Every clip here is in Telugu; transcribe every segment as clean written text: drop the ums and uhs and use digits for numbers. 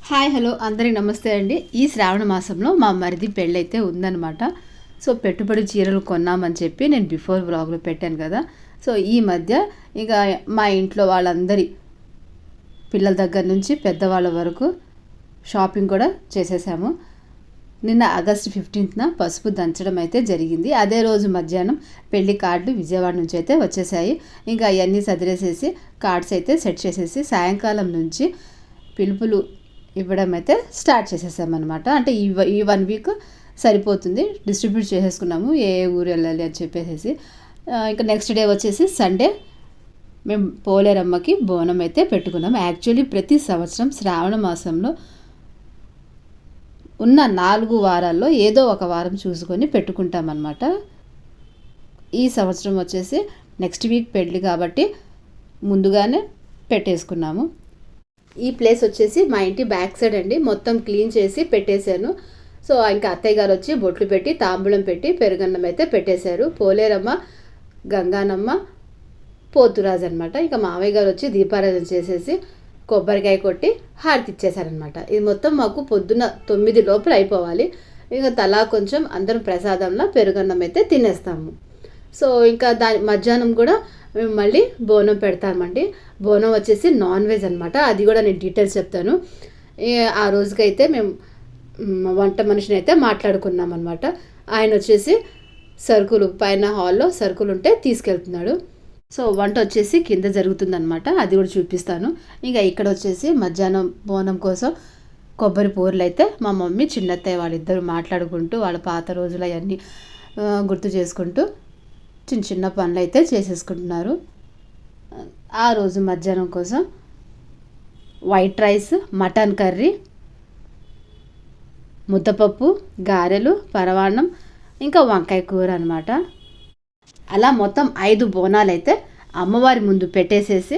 హాయ్ హలో అందరికి నమస్తే అండి. ఈ శ్రావణ మాసంలో మా మరిది పెళ్ళైతే ఉందన్నమాట. సో పెట్టుబడి చీరలు కొన్నామని చెప్పి నేను బిఫోర్ వ్లాగ్లో పెట్టాను కదా. సో ఈ మధ్య ఇక మా ఇంట్లో వాళ్ళందరి పిల్లల దగ్గర నుంచి పెద్దవాళ్ళ వరకు షాపింగ్ కూడా చేసేసాము. నిన్న ఆగస్ట్ 15న పసుపు దంచడం అయితే జరిగింది. అదే రోజు మధ్యాహ్నం పెళ్లి కార్డులు విజయవాడ నుంచి అయితే వచ్చేసాయి. ఇంకా అవన్నీ సదిరేసేసి కార్డ్స్ అయితే సెట్ చేసేసి సాయంకాలం నుంచి పిలుపులు ఇవ్వడం అయితే స్టార్ట్ చేసేసామన్నమాట. అంటే ఈ 1 వీక్ సరిపోతుంది, డిస్ట్రిబ్యూట్ చేసేసుకున్నాము ఏ ఊరు వెళ్ళాలి అని చెప్పేసి. ఇంకా నెక్స్ట్ డే వచ్చేసి సండే మేము పోలేరమ్మకి బోనం అయితే పెట్టుకున్నాము. యాక్చువల్లీ ప్రతి సంవత్సరం శ్రావణ మాసంలో ఉన్న 4 వారాల్లో ఏదో ఒక వారం చూసుకొని పెట్టుకుంటామన్నమాట. ఈ సంవత్సరం వచ్చేసి నెక్స్ట్ వీక్ పెళ్ళి కాబట్టి ముందుగానే పెట్టేసుకున్నాము. ఈ ప్లేస్ వచ్చేసి మా ఇంటి బ్యాక్ సైడ్ అండి. మొత్తం క్లీన్ చేసి పెట్టేశాను. సో ఇంకా అత్తయ్య గారు వచ్చి బొట్లు పెట్టి తాంబూలం పెట్టి పెరుగన్నం అయితే పెట్టేశారు. పోలేరమ్మ, గంగానమ్మ, పోతురాజు అనమాట. ఇంకా మావయ్య గారు వచ్చి దీపారాధన చేసేసి కొబ్బరికాయ కొట్టి హారతి ఇచ్చేశారనమాట. ఇది మొత్తం మాకు పొద్దున్న 9 లోపల అయిపోవాలి. ఇంకా తలా కొంచెం అందరం ప్రసాదంలో పెరుగన్నం అయితే తినేస్తాము. సో ఇంకా మధ్యాహ్నం కూడా మేము మళ్ళీ బోనం పెడతామండి. బోనం వచ్చేసి నాన్ వెజ్ అనమాట. అది కూడా నేను డీటెయిల్స్ చెప్తాను. ఆ రోజుకైతే మేము వంట మనిషిని అయితే మాట్లాడుకున్నాం అనమాట. ఆయన వచ్చేసి సరుకులు పైన హాల్లో సరుకులు ఉంటే తీసుకెళ్తున్నాడు. సో వంట వచ్చేసి కింద జరుగుతుందనమాట. అది కూడా చూపిస్తాను. ఇంకా ఇక్కడ వచ్చేసి మధ్యాహ్నం బోనం కోసం కొబ్బరి పూరలు అయితే మా మమ్మీ చిన్నత్తయ్య వాళ్ళిద్దరు మాట్లాడుకుంటూ వాళ్ళ పాత రోజులు అవన్నీ గుర్తు చేసుకుంటూ చిన్న చిన్న పనులు అయితే చేసేసుకుంటున్నారు. ఆ రోజు మధ్యాహ్నం కోసం వైట్ రైస్, మటన్ కర్రీ, ముద్దపప్పు, గారెలు, పరవాన్నం, ఇంకా వంకాయ కూర అనమాట. అలా మొత్తం 5 బోనాలు అయితే అమ్మవారి ముందు పెట్టేసేసి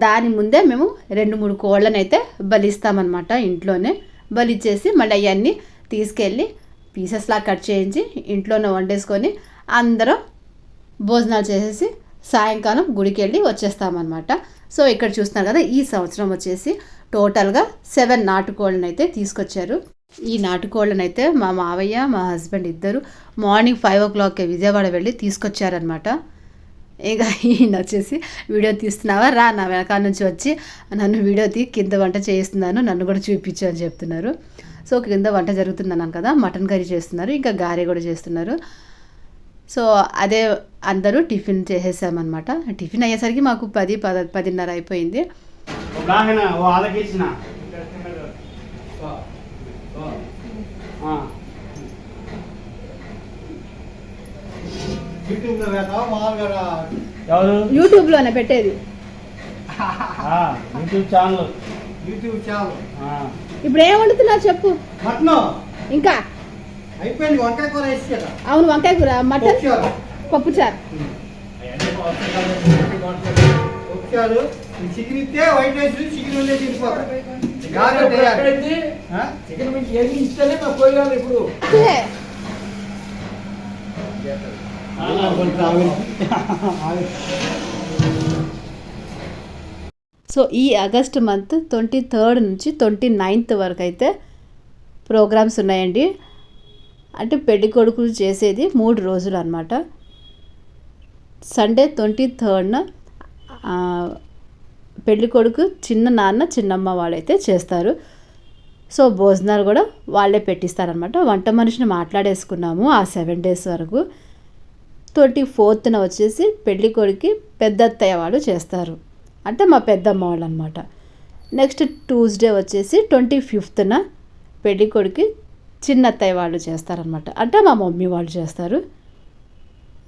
దాని ముందే మేము 2-3 కోళ్ళని అయితే బలిస్తామన్నమాట. ఇంట్లోనే బలిచ్చేసి మళ్ళీ అవన్నీ తీసుకెళ్ళి పీసెస్లా కట్ చేయించి ఇంట్లోనే వండేసుకొని అందరం భోజనాలు చేసేసి సాయంకాలం గుడికి వెళ్ళి వచ్చేస్తామన్నమాట. సో ఇక్కడ చూస్తున్నారు కదా, ఈ సంవత్సరం వచ్చేసి టోటల్గా 7 నాటుకోళ్ళని అయితే తీసుకొచ్చారు. ఈ నాటుకోళ్ళని అయితే మా మావయ్య, మా హస్బెండ్ ఇద్దరు మార్నింగ్ 5 o'clock విజయవాడ వెళ్ళి తీసుకొచ్చారనమాట. ఇక ఈయన వచ్చేసి వీడియో తీస్తున్నావా రా, నా వెనకాల నుంచి వచ్చి నన్ను వీడియో కింద వంట చేస్తున్నాను, నన్ను కూడా చూపించు అని చెప్తున్నారు. సో కింద వంట జరుగుతుందన్నాను కదా, మటన్ కర్రీ చేస్తున్నారు, ఇంకా గారె కూడా చేస్తున్నారు. సో అదే అందరూ టిఫిన్ చేసేసామన్నమాట. టిఫిన్ అయ్యేసరికి మాకు 10-10:30 అయిపోయింది. యూట్యూబ్లోనే పెట్టేది, యూట్యూబ్ ఛానల్. ఇప్పుడు ఏం వండుతున్నారు చెప్పు. ఇంకా అయిపోయింది, వంకాయ కూర వేసి కదా. అవును, వంకాయ కూర, మటన్, పప్పు చారు. చికెన్ ఇస్తే వైట్ రైస్, చికెన్ ఉండే చికెన్ మీకు ఏది ఇస్తేనే మేము పోయాలి. ఇప్పుడు సో ఈ ఆగస్ట్ మంత్ 23rd నుంచి 29th వరకు అయితే ప్రోగ్రామ్స్ ఉన్నాయండి. అంటే పెళ్లి కొడుకులు చేసేది 3 రోజులు అనమాట. సండే 23rd పెళ్లి కొడుకు చిన్న నాన్న చిన్నమ్మ వాళ్ళైతే చేస్తారు. సో భోజనాలు కూడా వాళ్ళే పెట్టిస్తారనమాట. వంట మనిషిని మాట్లాడేసుకున్నాము ఆ 7 days వరకు. 24th వచ్చేసి పెళ్లి కొడుకు పెద్దత్తయ్య వాళ్ళు చేస్తారు, అంటే మా పెద్దమ్మ వాళ్ళు అనమాట. నెక్స్ట్ ట్యూస్డే వచ్చేసి 25th పెళ్లి కొడుకు చిన్నత్తయ్య వాళ్ళు చేస్తారనమాట, అంటే మా మమ్మీ వాళ్ళు చేస్తారు.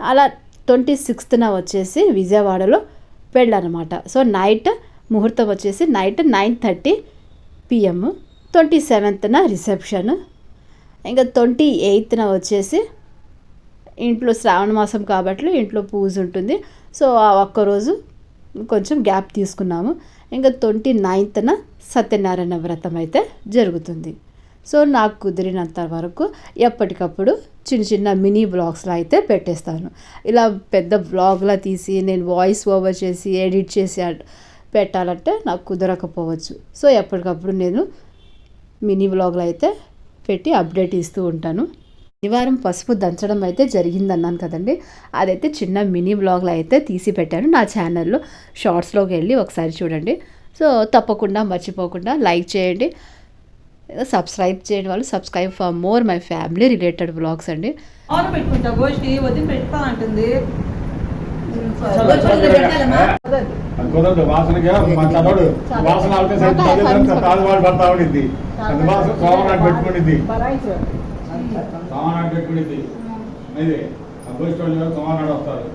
అలా 26th వచ్చేసి విజయవాడలో పెళ్ళి అనమాట. సో నైట్ ముహూర్తం వచ్చేసి నైట్ 9:30 PM. 27th reception. ఇంకా 28th వచ్చేసి ఇంట్లో శ్రావణ మాసం కాబట్టి ఇంట్లో పూజ ఉంటుంది. సో ఆ ఒక్కరోజు కొంచెం గ్యాప్ తీసుకున్నాము. ఇంకా 29th సత్యనారాయణ వ్రతం అయితే జరుగుతుంది. సో నాకు కుదిరినంత వరకు ఎప్పటికప్పుడు చిన్న చిన్న మినీ బ్లాగ్స్లో అయితే పెట్టేస్తాను. ఇలా పెద్ద బ్లాగ్లా తీసి నేను వాయిస్ ఓవర్ చేసి ఎడిట్ చేసి పెట్టాలంటే నాకు కుదరకపోవచ్చు. సో ఎప్పటికప్పుడు నేను మినీ వ్లాగ్లు అయితే పెట్టి అప్డేట్ ఇస్తూ ఉంటాను. శనివారం పసుపు దంచడం అయితే జరిగిందన్నాను కదండి, అదైతే చిన్న మినీ వ్లాగ్లో అయితే తీసి పెట్టాను నా ఛానల్లో. షార్ట్స్లోకి వెళ్ళి ఒకసారి చూడండి. సో తప్పకుండా మర్చిపోకుండా లైక్ చేయండి, సబ్స్క్రైబ్ చేయని వాళ్ళు subscribe for more my family related vlogs అండి. పెట్టుకునేది ఇది గోష్ఠి సోమనాడు వస్తారు,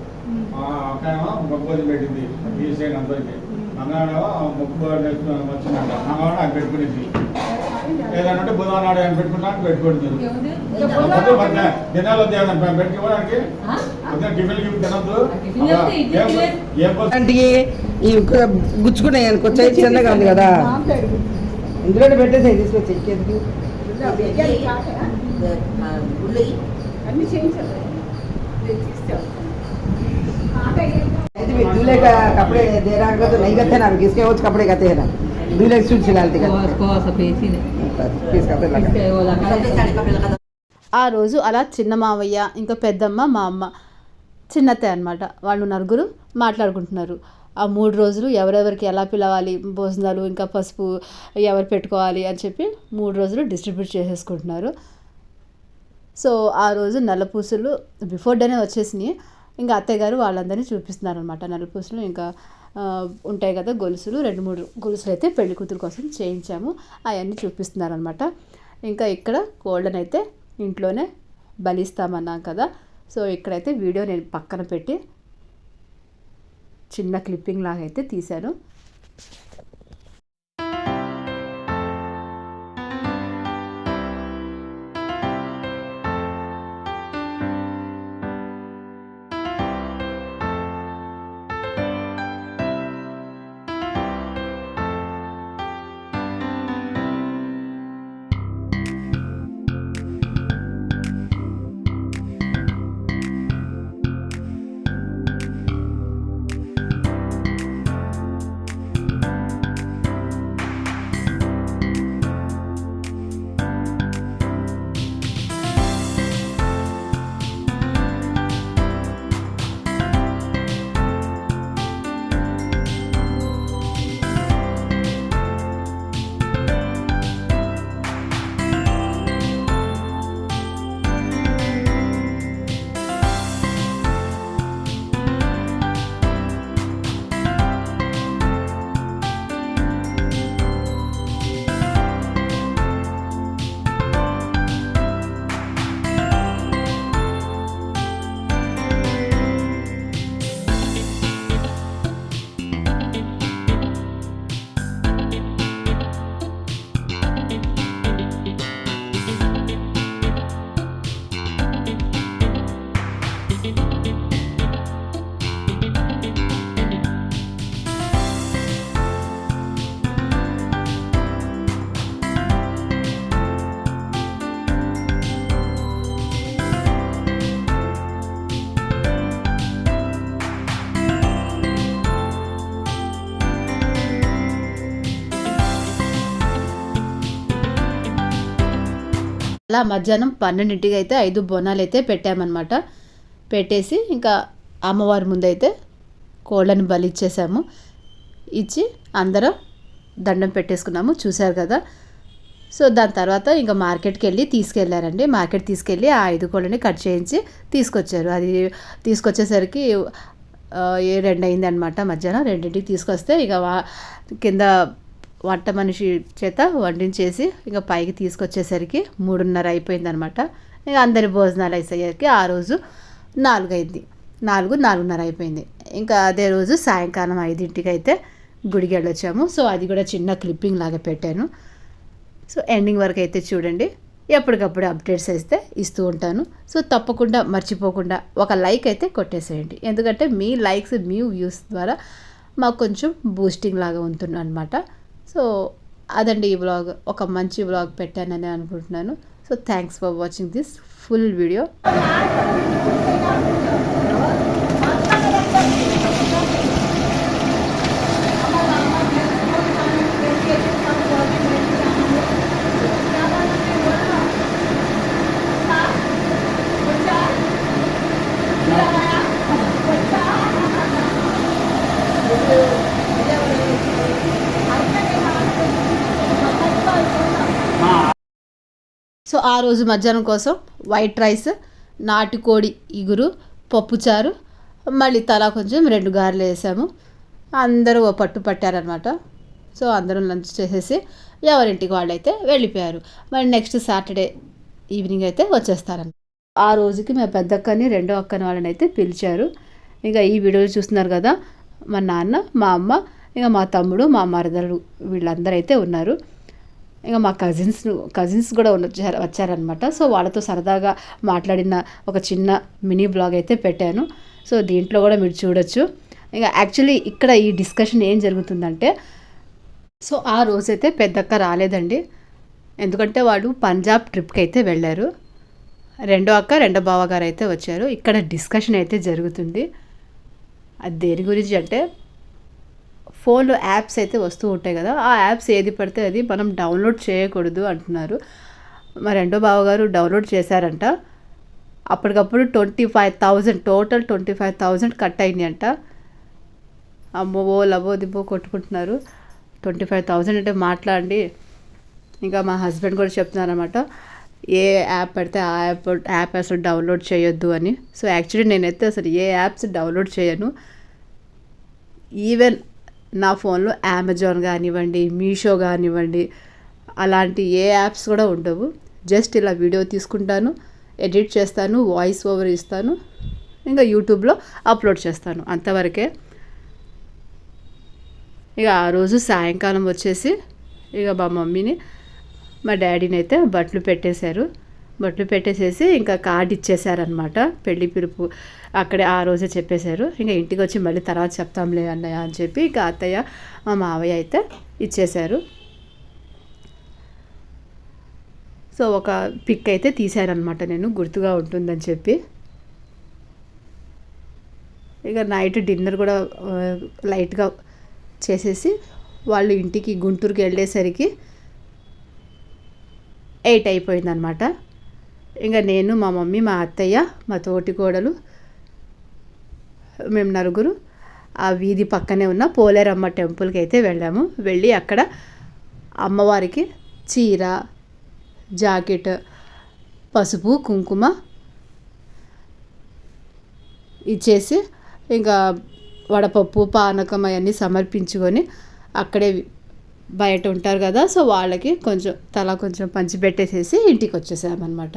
అక్కడేమో మొక్కుబోధి పెట్టింది ఈ సైడ్ అందరికి, అన్నాడేమో మొక్కుబోధి వచ్చిందంట, అన్నాడు ఆయన పెట్టుకునేది. ఏదంటే బుధవారం నాడు ఆయన పెట్టుకుంటాను పెట్టుకుంటుంది. దినాలు పెట్టుకోవడానికి టిఫిన్ తినద్దు, గుచ్చుకున్నాయి అనుకో, చిన్నగా ఉంది కదా, ఇందులో పెట్టేసి తీసుకొచ్చి ఎక్కేందుకు दूल्हे का कपड़े दे रहा है तो नहीं करते ना, किसके वो कपड़े कहते हैं ना, दूल्हे सूट सिलाते ఆ రోజు అలా చిన్న మావయ్య ఇంకా పెద్దమ్మ మా అమ్మ చిన్నత్తయ్య అనమాట, వాళ్ళు నలుగురు మాట్లాడుకుంటున్నారు. ఆ 3 రోజులు ఎవరెవరికి ఎలా పిలవాలి, భోజనాలు ఇంకా పసుపు ఎవరు పెట్టుకోవాలి అని చెప్పి 3 రోజులు డిస్ట్రిబ్యూట్ చేసేసుకుంటున్నారు. సో ఆ రోజు నల్లపూసలు బిఫోర్ డేనే వచ్చేసినాయి. ఇంకా అత్తయ్య గారు వాళ్ళందరినీ చూపిస్తున్నారు అనమాట. నల్లపూసలు ఇంకా ఉంటాయి కదా గొలుసులు, 2-3 గొలుసులు అయితే పెళ్లి కూతురు కోసం చేయించాము, అవన్నీ చూపిస్తున్నారు అనమాట. ఇంకా ఇక్కడ కోళ్ళని అయితే ఇంట్లోనే బలిస్తామన్నాం కదా. సో ఇక్కడైతే వీడియో నేను పక్కన పెట్టి చిన్న క్లిప్పింగ్ లాగా అయితే తీశాను. అలా మధ్యాహ్నం 12ంటికి అయితే 5 బోనాలు అయితే పెట్టామన్నమాట. పెట్టేసి ఇంకా అమ్మవారి ముందైతే కోళ్ళని బలిచ్చేసాము. ఇచ్చి అందరం దండం పెట్టేసుకున్నాము, చూశారు కదా. సో దాని తర్వాత ఇంకా మార్కెట్కి వెళ్ళి తీసుకెళ్ళారండి. మార్కెట్ తీసుకెళ్ళి ఆ 5 కోళ్ళని కట్ చేయించి తీసుకొచ్చారు. అది తీసుకొచ్చేసరికి 2 అయింది అనమాట. మధ్యాహ్నం 2ంటికి తీసుకొస్తే ఇక కింద వంట మనిషి చేత వండించేసి ఇంకా పైకి తీసుకొచ్చేసరికి 3:30 అయిపోయిందనమాట. ఇక అందరి భోజనాలు అయ్యేసరికి ఆ రోజు 4 అయింది, 4:30 అయిపోయింది. ఇంకా అదే రోజు సాయంకాలం 5ంటికి అయితే గుడికి వెళ్ళొచ్చాము. సో అది కూడా చిన్న క్లిప్పింగ్ లాగా పెట్టాను. సో ఎండింగ్ వరకు అయితే చూడండి, ఎప్పటికప్పుడు అప్డేట్స్ అయితే ఇస్తూ ఉంటాను. సో తప్పకుండా మర్చిపోకుండా ఒక లైక్ అయితే కొట్టేసేయండి, ఎందుకంటే మీ లైక్స్ మీ వ్యూస్ ద్వారా మాకు కొంచెం బూస్టింగ్ లాగా ఉంటుంది అనమాట. సో అదండి ఈ వ్లాగ్, ఒక మంచి వ్లాగ్ పెట్టానని అనుకుంటున్నాను. So thanks for watching this full video. So ఆ రోజు మధ్యాహ్నం కోసం వైట్ రైస్, నాటుకోడి ఇగురు, పప్పుచారు, మళ్ళీ తలా కొంచెం 2 గారెలు వేసాము. అందరూ ఓ పట్టు పట్టారనమాట. సో అందరం లంచ్ చేసేసి ఎవరింటికి వాళ్ళైతే వెళ్ళిపోయారు. మరి నెక్స్ట్ సాటర్డే ఈవినింగ్ అయితే వచ్చేస్తారని. ఆ రోజుకి మా పెద్దక్కని, రెండో అక్కని వాళ్ళని అయితే పిలిచారు. ఇంకా ఈ వీడియోలు చూస్తున్నారు కదా, మా నాన్న, మా అమ్మ, ఇంకా మా తమ్ముడు, మా మరదలు వీళ్ళందరూ అయితే ఉన్నారు. ఇంకా మా కజిన్స్ కూడా వచ్చారనమాట. సో వాళ్ళతో సరదాగా మాట్లాడిన ఒక చిన్న మినీ బ్లాగ్ అయితే పెట్టాను. సో దీంట్లో కూడా మీరు చూడొచ్చు. ఇంకా యాక్చువల్లీ ఇక్కడ ఈ డిస్కషన్ ఏం జరుగుతుందంటే, సో ఆ రోజైతే పెద్దక్క రాలేదండి. ఎందుకంటే వాళ్ళు పంజాబ్ ట్రిప్కి అయితే వెళ్ళారు. రెండో అక్క, రెండో బావగారు అయితే వచ్చారు. ఇక్కడ డిస్కషన్ అయితే జరుగుతుంది. అది దేని గురించి అంటే, ఫోన్లో యాప్స్ అయితే వస్తూ ఉంటాయి కదా, ఆ యాప్స్ ఏది పడితే అది మనం డౌన్లోడ్ చేయకూడదు అంటున్నారు. మా రెండో బావగారు డౌన్లోడ్ చేశారంట. అప్పటికప్పుడు 25,000 టోటల్ 25,000 కట్ అయింది అంట. అమ్మో లబో దిబ్బో కొట్టుకుంటున్నారు. 25,000 అంటే మాట్లాడండి. ఇంకా మా హస్బెండ్ కూడా చెప్తున్నారు అనమాట, ఏ యాప్ పడితే ఆ యాప్ అసలు డౌన్లోడ్ చేయొద్దు అని. సో యాక్చువల్లీ నేనైతే అసలు ఏ యాప్స్ డౌన్లోడ్ చేయను. ఈవెన్ నా ఫోన్లో అమెజాన్ కానివ్వండి, మీషో కానివ్వండి, అలాంటి ఏ యాప్స్ కూడా ఉండవు. జస్ట్ ఇలా వీడియో తీసుకుంటాను, ఎడిట్ చేస్తాను, వాయిస్ ఓవర్ ఇస్తాను, ఇంకా యూట్యూబ్లో అప్లోడ్ చేస్తాను, అంతవరకే. ఇక ఆ రోజు సాయంకాలం వచ్చేసి ఇక మా మమ్మీని, మా డాడీని అయితే బట్టలు పెట్టేసేసి ఇంకా కార్డు ఇచ్చేసారనమాట. పెళ్లి పిలుపు అక్కడే ఆ రోజే చెప్పేశారు. ఇంకా ఇంటికి వచ్చి మళ్ళీ తర్వాత చెప్తాంలే అన్నయ్య అని చెప్పి ఇక అత్తయ్య, మా మావయ్య అయితే ఇచ్చేశారు. సో ఒక పిక్ అయితే తీశారనమాట నేను, గుర్తుగా ఉంటుందని చెప్పి. ఇక నైట్ డిన్నర్ కూడా లైట్గా చేసేసి వాళ్ళు ఇంటికి గుంటూరుకి వెళ్ళేసరికి 8 అయిపోయిందనమాట. ఇంకా నేను, మా మమ్మీ, మా అత్తయ్య, మా తోటి కోడలు, మేము నలుగురు ఆ వీధి పక్కనే ఉన్న పోలేరమ్మ టెంపుల్కి అయితే వెళ్ళి అక్కడ అమ్మవారికి చీర, జాకెట్, పసుపు, కుంకుమ ఇచ్చేసి ఇంకా వడపప్పు, పానకం అవన్నీ సమర్పించుకొని అక్కడే బయట ఉంటారు కదా, సో వాళ్ళకి కొంచెం తలా కొంచెం పంచిపెట్టేసేసి ఇంటికి వచ్చేసామన్నమాట.